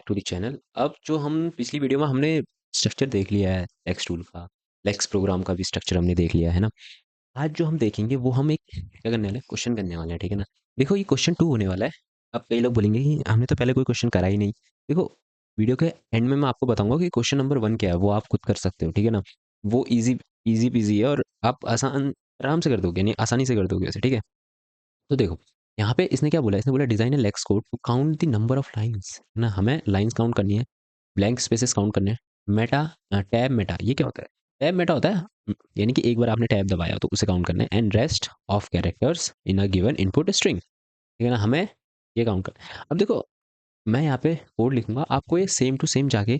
To the channel. अब जो हम पिछली वीडियो में हमने स्ट्रक्चर देख लिया है लेक्स टूल का, लेक्स प्रोग्राम का भी स्ट्रक्चर हमने देख लिया है ना। आज जो हम देखेंगे वो हम एक क्या करने वाले हैं, क्वेश्चन करने वाले हैं, ठीक है ना। देखो ये क्वेश्चन 2 होने वाला है। अब कई लोग बोलेंगे कि हमने तो पहले कोई क्वेश्चन करा ही नहीं। देखो वीडियो के एंड में मैं आपको बताऊंगा कि क्वेश्चन नंबर 1 क्या है, वो आप खुद कर सकते हो, ठीक है ना। वो इजी इजी पीजी है और आप आराम से कर दोगे, यानी आसानी से कर दोगे वैसे, ठीक है। तो देखो यहाँ पे इसने क्या बोला, इसने बोला design a lex code to count the number of lines, है ना। हमें लाइंस काउंट करनी है, ब्लैंक स्पेसेस काउंट करने हैं। मेटा टैब मेटा ये क्या होता है? टैब मेटा होता है यानी कि एक बार आपने टैब दबाया तो उसे काउंट करना है। And rest of characters in a given input string, ठीक है ना। हमें ये काउंट कर, अब देखो मैं यहाँ पे कोड लिखूंगा, आपको ये सेम टू सेम जाके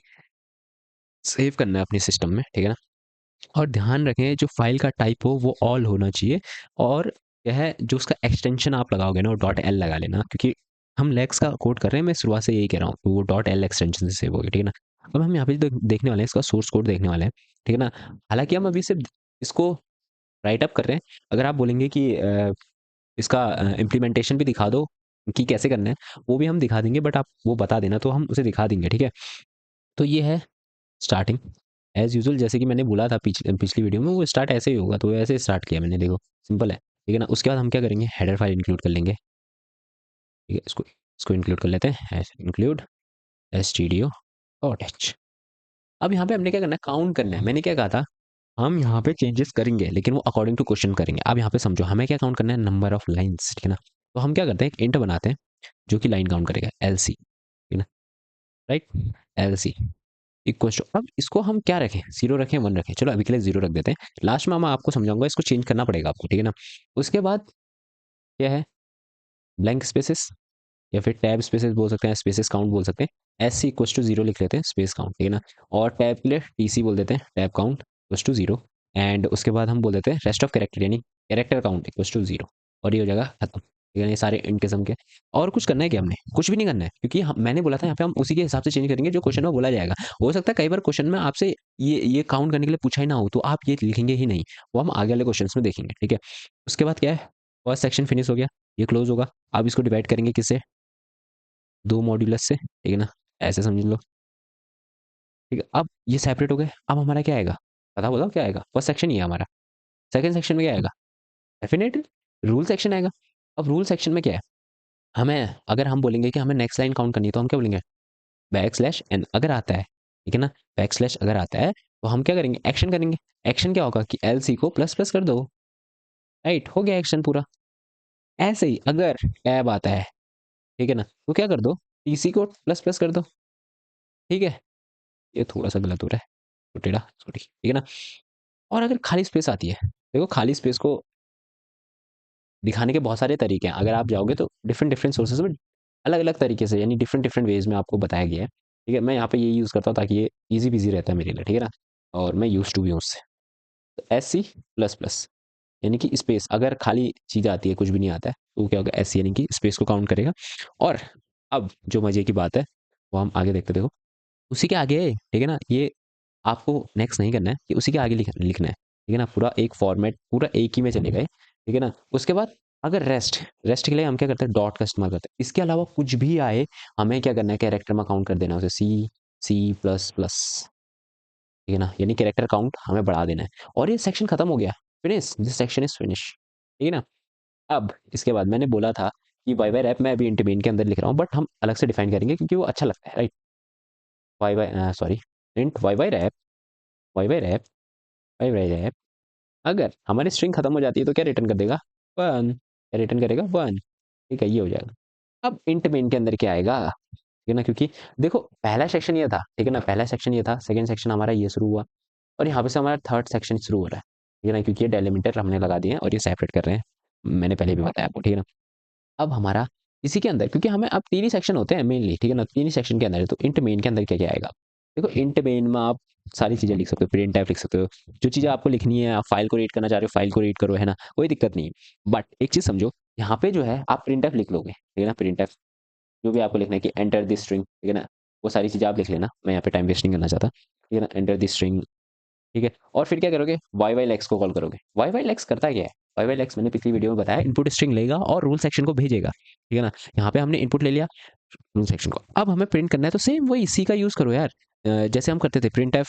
सेव करना है अपने सिस्टम में, ठीक है ना। और ध्यान रखें जो फाइल का टाइप हो वो ऑल होना चाहिए। और यह है जो उसका एक्सटेंशन आप लगाओगे ना वो डॉट एल लगा लेना, क्योंकि हम लेक्स का कोड कर रहे हैं, मैं शुरुआत से यही कह रहा हूँ, तो वो डॉट एल एक्सटेंशन से सेव होगी, ठीक है ना। अब हम यहाँ पे जो देखने वाले हैं इसका सोर्स कोड देखने वाले हैं, ठीक है ना। हालांकि हम अभी सिर्फ इसको राइट अप कर रहे हैं। अगर आप बोलेंगे कि इसका इम्प्लीमेंटेशन भी दिखा दो कि कैसे करना है, वो भी हम दिखा देंगे, बट आप वो बता देना तो हम उसे दिखा देंगे, ठीक है। तो ये है स्टार्टिंग एज यूजुअल, जैसे कि मैंने बोला था पिछली वीडियो में, वो स्टार्ट ऐसे ही होगा, तो ऐसे स्टार्ट किया मैंने, देखो सिंपल है, ठीक है ना। उसके बाद हम क्या करेंगे, हेडर फाइल इंक्लूड कर लेंगे, ठीक है। इसको इसको इंक्लूड कर लेते हैं, इंक्लूड stdio डॉट एच। अब यहाँ पे हमने क्या करना है, काउंट करना है। मैंने क्या कहा था, हम यहाँ पे चेंजेस करेंगे लेकिन वो अकॉर्डिंग टू क्वेश्चन करेंगे। अब यहाँ पे समझो हमें क्या काउंट करना है, नंबर ऑफ लाइंस, ठीक है ना। तो हम क्या करते हैं, एक इंट बनाते हैं जो कि लाइन काउंट करेगा, एल सी, ठीक है ना, right. L C equal to, अब इसको हम क्या रखें, 0 रखें 1 रखें, चलो अभी के लिए 0 रख देते हैं। लास्ट में मैं आपको समझाऊंगा, इसको चेंज करना पड़ेगा आपको, ठीक है ना। उसके बाद क्या है, ब्लैंक स्पेसेस या फिर टैब स्पेसेस बोल सकते हैं, स्पेसेस काउंट बोल सकते हैं। एस सी इक्वल टू 0 लिख लेते हैं, स्पेस काउंट, ठीक है ना। और टैब के लिए टी सी बोल देते हैं, tab count equal to 0। And उसके बाद हम बोल देते हैं रेस्ट ऑफ कैरेक्टर, यानी कैरेक्टर काउंट इक्वल टू 0। और ये हो जाएगा खत्म, ठीक है ना। ये सारे इन किस्म के, और कुछ करना है क्या, हमने कुछ भी नहीं करना है, क्योंकि मैंने बोला था यहाँ पे हम उसी के हिसाब से चेंज करेंगे जो क्वेश्चन में बोला जाएगा। हो सकता है कई बार क्वेश्चन में आपसे ये काउंट करने के लिए पूछा ही ना हो, तो आप ये लिखेंगे ही नहीं, वो हम आगे वाले क्वेश्चन में देखेंगे, ठीक है। उसके बाद क्या है, फर्स्ट सेक्शन फिनिश हो गया, ये क्लोज होगा। अब इसको डिवाइड करेंगे किससे, 2 मॉड्यूलस से, ठीक है ना, ऐसे समझ लो, ठीक है। अब ये सेपरेट हो गए, अब हमारा क्या आएगा, पता बोला क्या आएगा, फर्स्ट सेक्शन ही है हमारा। सेकंड सेक्शन में क्या आएगा, डेफिनेटली रूल सेक्शन आएगा। अब रूल सेक्शन में क्या है, हमें अगर हम बोलेंगे कि हमें नेक्स्ट लाइन काउंट करनी है तो हम क्या बोलेंगे, बैक स्लैश एन अगर आता है, ठीक है ना। बैक स्लैश अगर आता है तो हम क्या करेंगे, एक्शन करेंगे। एक्शन क्या होगा कि एल सी को प्लस प्लस कर दो, राइट, हो गया एक्शन पूरा। ऐसे ही अगर टैब आता है, ठीक है ना, तो क्या कर दो, टीसी को प्लस प्लस कर दो, ठीक है। ये थोड़ा सा गलत हो रहा है, तो टेढ़ा सॉरी, ठीक है ना। और अगर खाली स्पेस आती है, देखो खाली स्पेस को दिखाने के बहुत सारे तरीके हैं, अगर आप जाओगे तो डिफरेंट डिफरेंट सोर्सेज में अलग अलग तरीके से, यानी डिफरेंट डिफरेंट वेज में आपको बताया गया है, ठीक है। मैं यहाँ पे ये यूज़ करता हूँ ताकि ये इजी बिजी रहता है मेरे लिए, ठीक है ना। और मैं यूज टू भी हूँ उससे। तो एस सी प्लस प्लस यानी कि स्पेस, अगर खाली चीज़ आती है, कुछ भी नहीं आता है, तो क्या होगा, एस सी यानी कि स्पेस को काउंट करेगा। और अब जो मजे की बात है वो हम आगे देखते, देखो उसी के आगे, ठीक है ना, ये आपको नेक्स्ट नहीं करना है कि उसी के आगे लिखना है, ठीक है ना। पूरा एक फॉर्मेट पूरा एक ही में चलेगा ये, ठीक है ना। उसके बाद अगर रेस्ट रेस्ट के लिए हम क्या करते हैं, डॉट का इस्तेमाल करते हैं। इसके अलावा कुछ भी आए, हमें क्या करना है, कैरेक्टर में काउंट कर देना है उसे, सी सी प्लस प्लस, ठीक है ना, यानी कैरेक्टर काउंट हमें बढ़ा देना है। और ये सेक्शन खत्म हो गया, finish, this section is finish, ठीक है ना। अब इसके बाद मैंने बोला था कि वाई वाई रैप मैं अभी इंटरमेन के अंदर लिख रहा हूँ, बट हम अलग से डिफाइन करेंगे क्योंकि वो अच्छा लगता है, right. Y Y sorry, int Y Y wrap, Y Y wrap, Y Y wrap. अगर हमारी स्ट्रिंग खत्म हो जाती है तो क्या रिटर्न कर देगा, 1, क्या रिटर्न करेगा, 1, ठीक है। ये हो जाएगा। अब इंट मेन के अंदर क्या आएगा, ठीक है ना, क्योंकि देखो पहला सेक्शन ये था, ठीक है ना, पहला सेक्शन ये था, सेकंड सेक्शन हमारा ये शुरू हुआ, और यहाँ पे से हमारा थर्ड सेक्शन शुरू हो रहा है, ठीक है ना, क्योंकि ये डेलिमिटर हमने लगा दिए हैं और ये सेपरेट कर रहे हैं, मैंने पहले भी बताया आपको, ठीक है ना। अब हमारा इसी के अंदर, क्योंकि हमें अब 3 ही सेक्शन होते हैं मेनली, ठीक है ना, 3 ही सेक्शन के अंदर है, तो इंट मेन के अंदर क्या क्या आएगा। देखो इंट मेन में आप सारी चीजें लिख सकते हो, प्रिंट टाइप लिख सकते हो, जो चीजें आपको लिखनी है, आप फाइल को रीड करना चाह रहे हो फाइल को रीड करो, है ना, कोई दिक्कत नहीं है। बट एक चीज समझो, यहाँ पे जो है आप प्रिंट टाइप लिख लोगे, ठीक है ना, प्रिंट टाइप जो भी आपको लिखना है कि एंटर दिस स्ट्रिंग, ठीक है ना, वो सारी चीजें आप लिख लेना, मैं यहाँ पे टाइम वेस्ट नहीं करना चाहता, ठीक है ना, एंटर दिस स्ट्रिंग, ठीक है। और फिर क्या करोगे, वाई वाई लेक्स को कॉल करोगे। वाई वाई लेक्स करता क्या है, वाई वाई लेक्स मैंने पिछली वीडियो में बताया, इनपुट स्ट्रिंग लेगा और रूल सेक्शन को भेजेगा, ठीक है ना। यहाँ पे हमने इनपुट ले लिया, रूल सेक्शन को। अब हमें प्रिंट करना है तो सेम वही सी का यूज़ करो यार। जैसे हम करते थे प्रिंट एफ,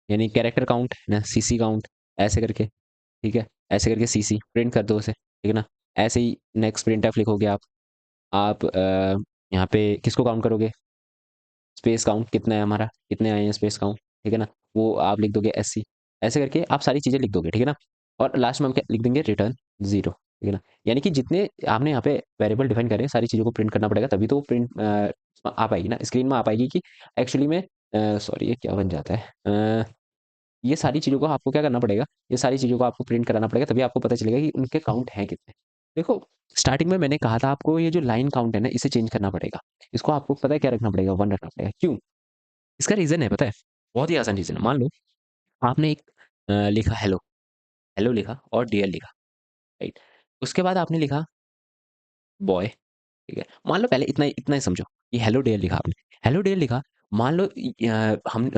यानी कैरेक्टर काउंट ना, सीसी काउंट, ऐसे करके, ठीक है, ऐसे करके सीसी प्रिंट कर दो उसे, ठीक है ना। ऐसे ही नेक्स्ट प्रिंट एफ लिखोगे आप यहाँ पे किसको काउंट करोगे, स्पेस काउंट कितना है हमारा, कितने आए हैं स्पेस काउंट, ठीक है ना, वो आप लिख दोगे 80। ऐसे करके आप सारी चीज़ें लिख दोगे, ठीक है ना। और लास्ट में हम क्या लिख देंगे, रिटर्न 0, ठीक है ना। यानी कि जितने आपने यहाँ पे वेरिएबल डिफाइन करे सारी चीज़ों को प्रिंट करना पड़ेगा, तभी तो प्रिंट आ पाएगी ना, स्क्रीन में आ पाएगी कि एक्चुअली में सॉरी ये क्या बन जाता है, ये सारी चीज़ों को आपको क्या करना पड़ेगा, ये सारी चीज़ों को आपको प्रिंट कराना पड़ेगा, तभी आपको पता चलेगा कि उनके काउंट हैं कितने। देखो स्टार्टिंग में मैंने कहा था आपको ये जो लाइन काउंट है ना, इसे चेंज करना पड़ेगा। इसको आपको पता है क्या रखना पड़ेगा, 1 रखना पड़ेगा। क्यों? इसका रीज़न है पता है? बहुत ही आसान रीज़न है। मान लो आपने एक लिखा हेलो, हेलो लिखा और डियर लिखा, राइट? उसके बाद आपने लिखा बॉय, ठीक है? मान लो पहले इतना इतना ही समझो कि हेलो डियर लिखा आपने, हेलो डियर लिखा, मान लो हम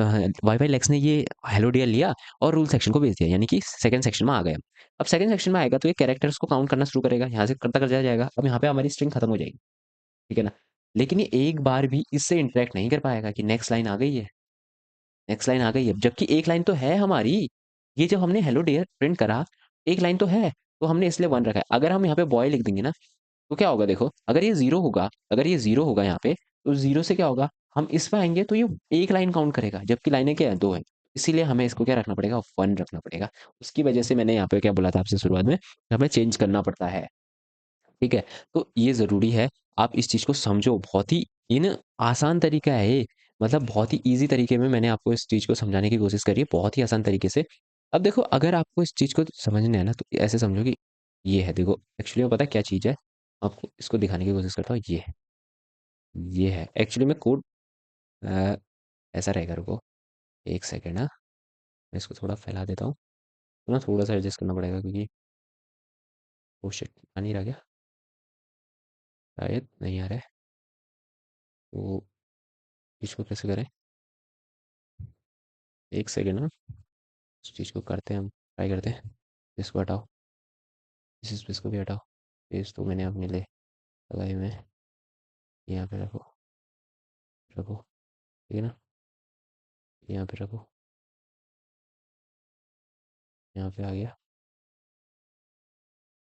वाई-फाई लेक्स ने ये हेलो डियर लिया और रूल सेक्शन को भेज दिया, यानी कि सेकंड सेक्शन में आ गया। अब सेकंड सेक्शन में आएगा तो ये कैरेक्टर्स को काउंट करना शुरू करेगा, यहाँ से करता जाएगा। अब यहाँ पे हमारी स्ट्रिंग खत्म हो जाएगी, ठीक है ना? लेकिन ये एक बार भी इससे इंटरैक्ट नहीं कर पाएगा कि नेक्स्ट लाइन आ गई है, नेक्स्ट लाइन आ गई है, जबकि एक लाइन तो है हमारी। ये जब हमने हेलो डियर प्रिंट करा, एक लाइन तो है, तो हमने इसलिए 1 रखा है। अगर हम यहाँ पे बॉय लिख देंगे ना, तो क्या होगा देखो, अगर ये 0 होगा, अगर ये 0 होगा यहाँ पे, तो 0 से क्या होगा, हम इस पे आएँगे तो ये एक लाइन काउंट करेगा, जबकि लाइनें क्या है, 2 हैं। इसीलिए हमें इसको क्या रखना पड़ेगा, 1 रखना पड़ेगा। उसकी वजह से मैंने यहाँ पे क्या बोला था आपसे शुरुआत में, हमें चेंज करना पड़ता है, ठीक है? तो ये ज़रूरी है, आप इस चीज़ को समझो, बहुत ही इन आसान तरीका है ये, मतलब बहुत ही ईज़ी तरीके में मैंने आपको इस चीज़ को समझाने की कोशिश करी है, बहुत ही आसान तरीके से। अब देखो अगर आपको इस चीज़ को समझना है ना, तो ऐसे समझो कि ये है देखो, एक्चुअली में पता है क्या चीज़ है? आपको इसको दिखाने की कोशिश करता हूँ, ये है। एक्चुअली में कोड अ, ऐसा रहेगा, रुको 1 सेकंड हाँ, मैं इसको थोड़ा फैला देता हूँ, तो ना थोड़ा-सा एडजस्ट करना पड़ेगा क्योंकि ओह शिट! आ नहीं रहा क्या? शायद नहीं आ रहा है, तो इसको कैसे करें? 1 सेकंड हाँ। इस चीज़ को करते हैं हम, ट्राई करते हैं। इसको हटाओ, इस स्पेस को भी हटाओ। स्पेस तो मैंने अपने लिए लगाई हुए हैं, यहाँ पे रखो, रखो, ठीक है ना? यहाँ पे रखो, यहाँ पे आ गया।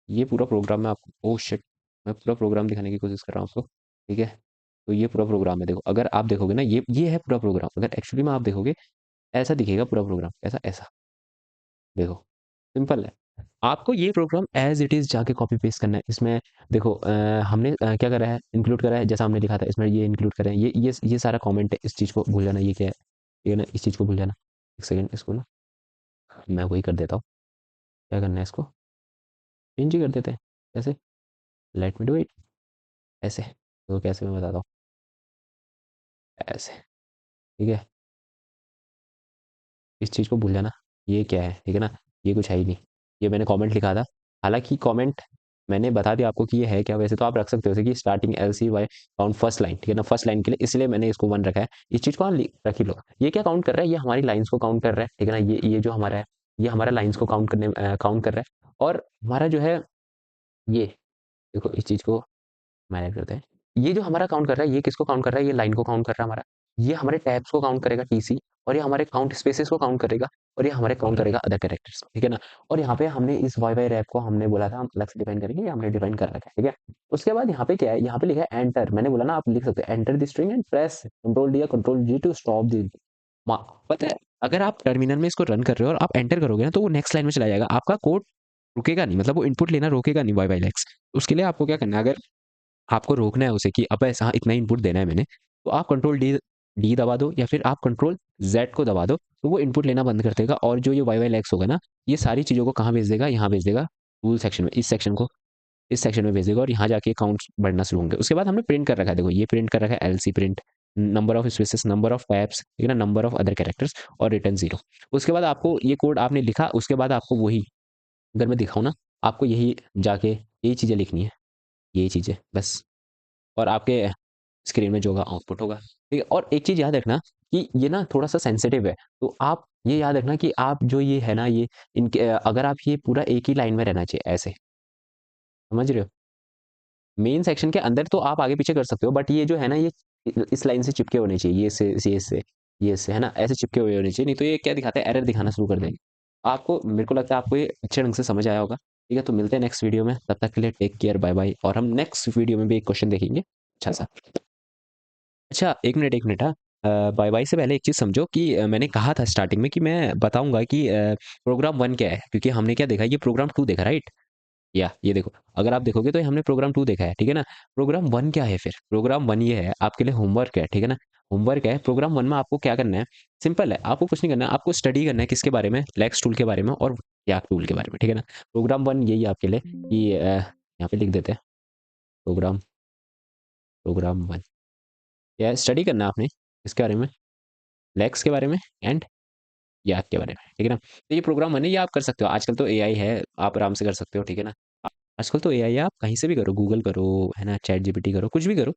ये पूरा प्रोग्राम मैं आपको ओह शिट! मैं पूरा प्रोग्राम दिखाने की कोशिश कर रहा हूँ आपको, ठीक है? तो ये पूरा प्रोग्राम है देखो, अगर आप देखोगे ना ये है पूरा प्रोग्राम, अगर एक्चुअली में आप देखोगे, ऐसा दिखेगा पूरा प्रोग्राम, कैसा? ऐसा, देखो, सिंपल है। आपको ये प्रोग्राम एज़ इट इज़ जाके कॉपी पेस्ट करना है। इसमें देखो हमने क्या करा है, इंक्लूड करा है, जैसा हमने लिखा था इसमें ये इंक्लूड करें, ये सारा कमेंट है, इस चीज़ को भूल जाना, ये क्या है? ये ना इस चीज़ को भूल जाना। 1 सेकंड इसको ना मैं वही कर देता हूँ। क्या करना है इसको? चेंज ही कर देते हैं। कैसे? लेट मी डू इट, ऐसे। तो कैसे मैं बताता हूँ, ऐसे, ठीक है? इस चीज़ को भूल जाना, ये क्या है, ठीक है ना? ये कुछ है ही नहीं, ये मैंने कमेंट लिखा था। हालाँकि कमेंट मैंने बता दिया आपको कि ये है क्या, वैसे तो आप रख सकते हो जैसे कि स्टार्टिंग एलसीवाई काउंट फर्स्ट लाइन, ठीक है ना? फर्स्ट लाइन के लिए इसलिए मैंने इसको 1 रखा है। इस चीज़ को आप रख ही लो। ये क्या काउंट कर रहा है? ये हमारी लाइन्स को काउंट कर रहा है, ठीक है ना? ये जो हमारा है, ये हमारा लाइन्स को काउंट कर रहा है, और हमारा जो है ये, देखो इस चीज़ को मैनेज करते हैं। ये जो हमारा काउंट कर रहा है, ये किसको काउंट कर रहा है? ये लाइन को काउंट कर रहा है हमारा। ये हमारे टैब्स को काउंट करेगा टीसी, और ये हमारे काउंट स्पेसेस को काउंट करेगा, और ये हमारे काउंट करेगा अदर कैरेक्टर्स को, ठीक है ना? और यहाँ पे हमने इस वाई वाई रैप को हमने बोला था हम अलग से डिफाइन करेंगे, ये हमने डिफाइन कर रखा है, ठीक है? उसके बाद यहाँ पे क्या है? यहाँ पे लिखा है एंटर, मैंने बोला ना आप लिख सकते हो enter the string and press control D या control G to stop the पता है, अगर आप टर्मिनल में इसको रन कर रहे हो और आप एंटर करोगे ना, तो वो नेक्स्ट लाइन में चला जाएगा। आपका कोड रुकेगा नहीं, मतलब वो इनपुट लेना रोकेगा नहीं वाई वाई लेक्स। उसके लिए आपको क्या करना है, अगर आपको रोकना है उसे कि अब ऐसा हाँ, इतना इनपुट देना है मैंने, तो आप कंट्रोल डी डी दबा दो या फिर आप कंट्रोल जेड को दबा दो, तो वो इनपुट लेना बंद कर देगा, और जो ये वाई वाई लैक्स होगा ना, ये सारी चीज़ों को कहाँ भेज देगा, यहाँ भेज देगा रूल सेक्शन में, इस सेक्शन में भेज देगा, और यहाँ जाके काउंट्स बढ़ना शुरू होंगे। उसके बाद हमने प्रिंट कर रखा है, देखो ये प्रिंट कर रखा है LC print, number of spaces, number of tabs, ठीक है ना, नंबर ऑफ अदर कैरेक्टर्स, और रिटर्न 0। उसके बाद आपको ये कोड आपने लिखा, उसके बाद आपको वही, अगर मैं दिखाऊँ ना, आपको यही जाके यही चीज़ें लिखनी है, यही चीज़ें बस, और आपके स्क्रीन में जो होगा आउटपुट होगा, ठीक है? और एक चीज़ याद रखना कि ये ना थोड़ा-सा सेंसिटिव है, तो आप ये याद रखना कि आप जो ये है ना, ये इनके अगर आप ये पूरा एक ही लाइन में रहना चाहिए ऐसे, समझ रहे हो? मेन सेक्शन के अंदर तो आप आगे पीछे कर सकते हो, बट ये जो है ना, ये इस लाइन से चिपके होने चाहिए, ये इससे, है ना? ऐसे चिपके हुए होने चाहिए, नहीं तो ये क्या दिखाता है, एरर दिखाना शुरू कर देंगे। आपको, मेरे को लगता है आपको ये अच्छे ढंग से समझ आया होगा। ठीक है, तो मिलते हैं नेक्स्ट वीडियो में, तब तक के लिए टेक केयर, बाय बाय। और हम नेक्स्ट वीडियो में भी एक क्वेश्चन देखेंगे अच्छा-सा। अच्छा, 1 मिनट हाँ। बाय-बाय से पहले एक चीज़ समझो कि मैंने कहा था स्टार्टिंग में कि मैं बताऊँगा कि प्रोग्राम 1 क्या है? क्योंकि हमने क्या देखा, ये प्रोग्राम 2 देखा, राइट? या ये देखो, अगर आप देखोगे तो हमने प्रोग्राम 2 देखा है, ठीक है ना? प्रोग्राम 1 क्या है फिर? प्रोग्राम 1 ये है, आपके लिए होमवर्क है, ठीक है ना? होमवर्क है, प्रोग्राम 1 में आपको क्या करना है? सिंपल है, आपको कुछ नहीं करना है, आपको स्टडी करना है किसके बारे में? लेक्स टूल के बारे में और याक टूल के बारे में, ठीक है ना? प्रोग्राम 1 यही है आपके लिए कि यहाँ पे लिख देते हैं, प्रोग्राम प्रोग्राम 1। क्या स्टडी करना है आपने, किसके बारे में? लेक्स के बारे में एंड याक के बारे में, ठीक है ना? तो ये प्रोग्राम 1 है, ये आप कर सकते हो। आजकल तो एआई है, आप आराम से कर सकते हो, ठीक है ना? आजकल तो एआई है, आप कहीं से भी करो, गूगल करो, है ना? चैट जीपीटी करो, कुछ भी करो।